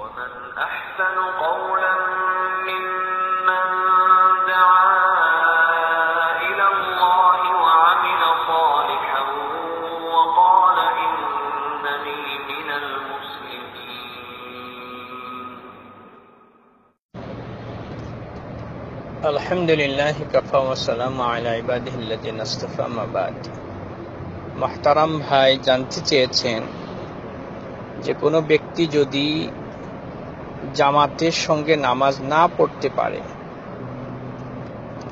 ومن أحسن قولا ممن دعا إلى الله وعمل صالحا وقال إنني من المسلمين. الحمد لله كفى والسلام على عباده الذين اصطفى ما بعد. محترم ভাই জানতে চেয়েছেন যে কোনো ব্যক্তি যদি জামাতের সঙ্গে নামাজ না পড়তে পারে,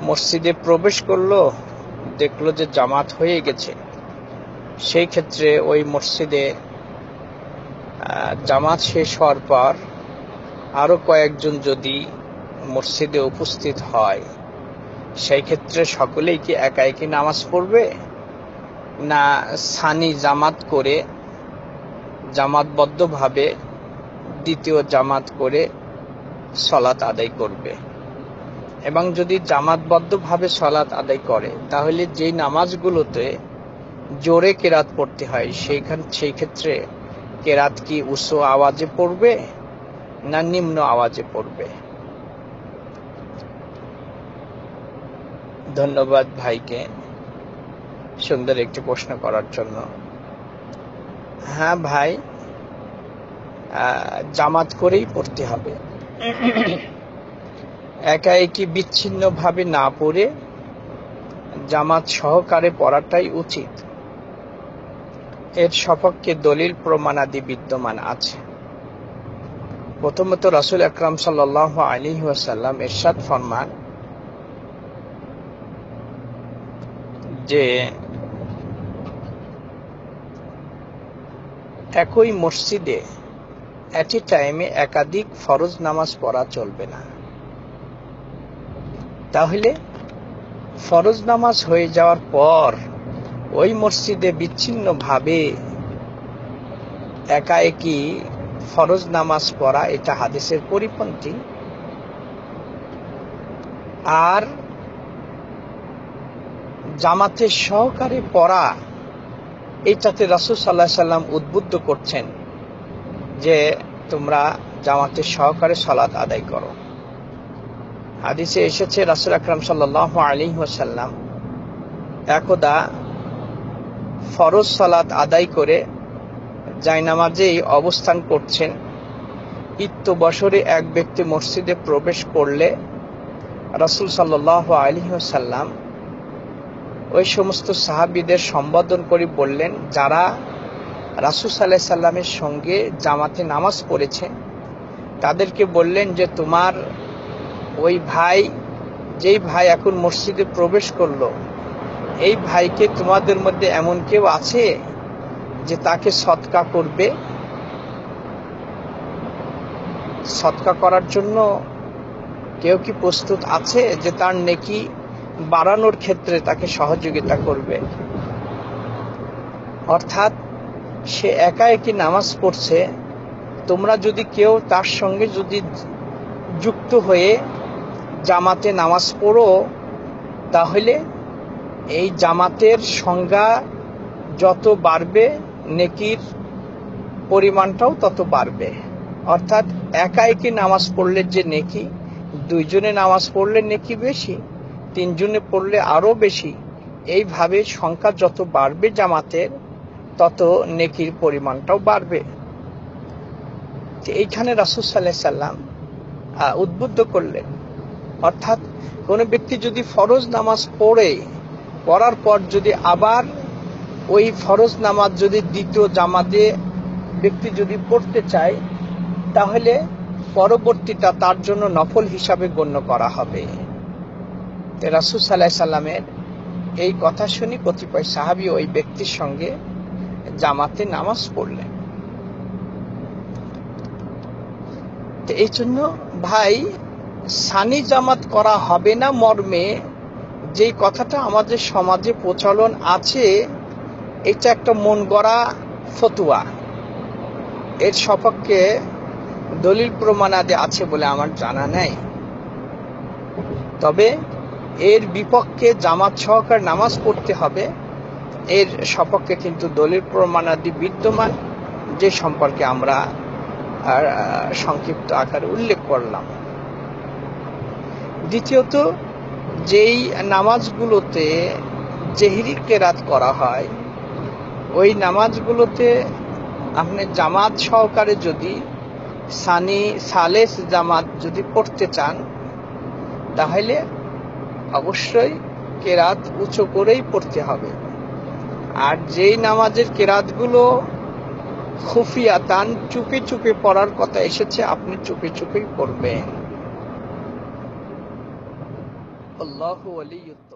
মসজিদে প্রবেশ করলো, দেখলো যে জামাত হয়ে গেছে, সেই ক্ষেত্রে ওই মসজিদে জামাত শেষ হওয়ার পর আরো কয়েকজন যদি মসজিদে উপস্থিত হয়, সেই ক্ষেত্রে সকলেই কি একা একই নামাজ পড়বে, না সানি জামাত করে জামাতবদ্ধভাবে দ্বিতীয় জামাত করে সলাত আদায় করবে? এবং যদি জামাতবদ্ধভাবে সলাত আদায় করে, তাহলে যেই নামাজগুলোতে জোরে কেরাত পড়তে হয়, সেই ক্ষেত্রে কেরাত কি উচ্চ আওয়াজে পড়বে না নিম্ন আওয়াজে পড়বে? ধন্যবাদ ভাইকে সুন্দর একটি প্রশ্ন করার জন্য। হ্যাঁ ভাই, জামাত করেই পড়তে হবে। একা একই বিচ্ছিন্ন ভাবে না পড়ে জামাত সহকারে পড়াটাই উচিত। এর সপক্ষে দলিল প্রমাণাদি বিদ্যমান আছে। প্রথমত রাসূল আকরাম সাল্লাল্লাহু আলাইহি ওয়াসাল্লাম ইরশাদ ফরমান যে একই মসজিদে এট এ টাইমে একাধিক ফরজ নামাজ পড়া চলবে না। তাহলে ফরজ নামাজ হয়ে যাওয়ার পর ওই মসজিদে বিচ্ছিন্ন ভাবে একা একই ফরজ নামাজ পড়া, এটা হাদিসের পরিপন্থী। আর জামাতের সহকারে পড়া, এইটাতে রাসূল সাল্লাল্লাহু আলাইহি সাল্লাম উদ্বুদ্ধ করছেন যে তোমরা জামাতের সহকারে সালাত আদায় করো। হাদিসে এসেছে রাসূল আকরাম সাল্লাল্লাহু আলাইহি ওয়াসাল্লাম একদা ফরজ সালাত আদায় করে জায়নামাজেই অবস্থান করছেন। ইত্যবসরে এক ব্যক্তি মসজিদে প্রবেশ করলে রাসূল সাল্লাল্লাহু আলাইহি ওয়াসাল্লাম ওই সমস্ত সাহাবীদের সম্বোধন করে বললেন, যারা রাসূল সাল্লাল্লাহু আলাইহি সাল্লামের সঙ্গে জামাতে নামাজ পড়েছে, তাদেরকে বললেন যে তোমার ওই ভাই, যেই ভাই এখন মসজিদে প্রবেশ করলো, এই ভাইকে তোমাদের মধ্যে এমন কেউ আছে যে তাকে সদকা করবে? সদকা করার জন্য কেউ কি প্রস্তুত আছে যে তার নেকি বাড়ানোর ক্ষেত্রে তাকে সহযোগিতা করবে? অর্থাৎ সে একা একই নামাজ পড়ছে, তোমরা যদি কেউ তার সঙ্গে যদি যুক্ত হয়ে জামাতে নামাজ পড়ো, তাহলে এই জামাতের সংখ্যা যত বাড়বে, নেকির পরিমাণটাও তত বাড়বে। অর্থাৎ একা একই নামাজ পড়লে যে নেকি, দুইজনে নামাজ পড়লে নেকি বেশি, তিনজনে পড়লে আরো বেশি। এইভাবে সংখ্যা যত বাড়বে জামাতের, তত নেকির পরিমাণটাও বাড়বে। এইখানে রাসূল সাল্লাল্লাহু আলাইহি সাল্লাম উদ্বুদ্ধ করলেন। অর্থাৎ কোন ব্যক্তি যদি ফরজ নামাজ পড়ার পর যদি আবার ওই ফরজ নামাজ যদি দ্বিতীয় জামাতে ব্যক্তি যদি পড়তে চায়, তাহলে পরবর্তীটা তার জন্য নফল হিসাবে গণ্য করা হবে। রাসূল সাল্লাল্লাহু আলাইহি সাল্লামের এই কথা শুনি কতিপয় সাহাবী ওই ব্যক্তির সঙ্গে জামাতে নামাজ পড়লেন। এই জন্য ভাই, সানি জামাত করা হবে না মর্মে যেই কথাটা আমাদের সমাজে প্রচলন আছে, এটা একটা মন গড়া ফতোয়া। এর সপক্ষে দলিল প্রমাণাদি আছে বলে আমার জানা নাই। তবে এর বিপক্ষে জামাত সহকারে নামাজ পড়তে হবে, এর সপক্ষে কিন্তু দলিল প্রমাণাদি বিদ্যমান, যে সম্পর্কে আমরা আর সংক্ষিপ্ত আকারে উল্লেখ করলাম। দ্বিতীয়ত, যেই নামাজগুলোতে জেহরি কেরাত করা হয়, ওই নামাজগুলোতে আপনি জামাত সহকারে যদি সালেস জামাত যদি পড়তে চান, তাহলে অবশ্যই কেরাত উঁচু করেই পড়তে হবে। আর যেই নামাজের কেরাতগুলো খুফিয়াতান চুপি চুপি পড়ার কথা এসেছে, আপনি চুপি চুপি পড়বেন। আল্লাহু ওয়ালিয়ুত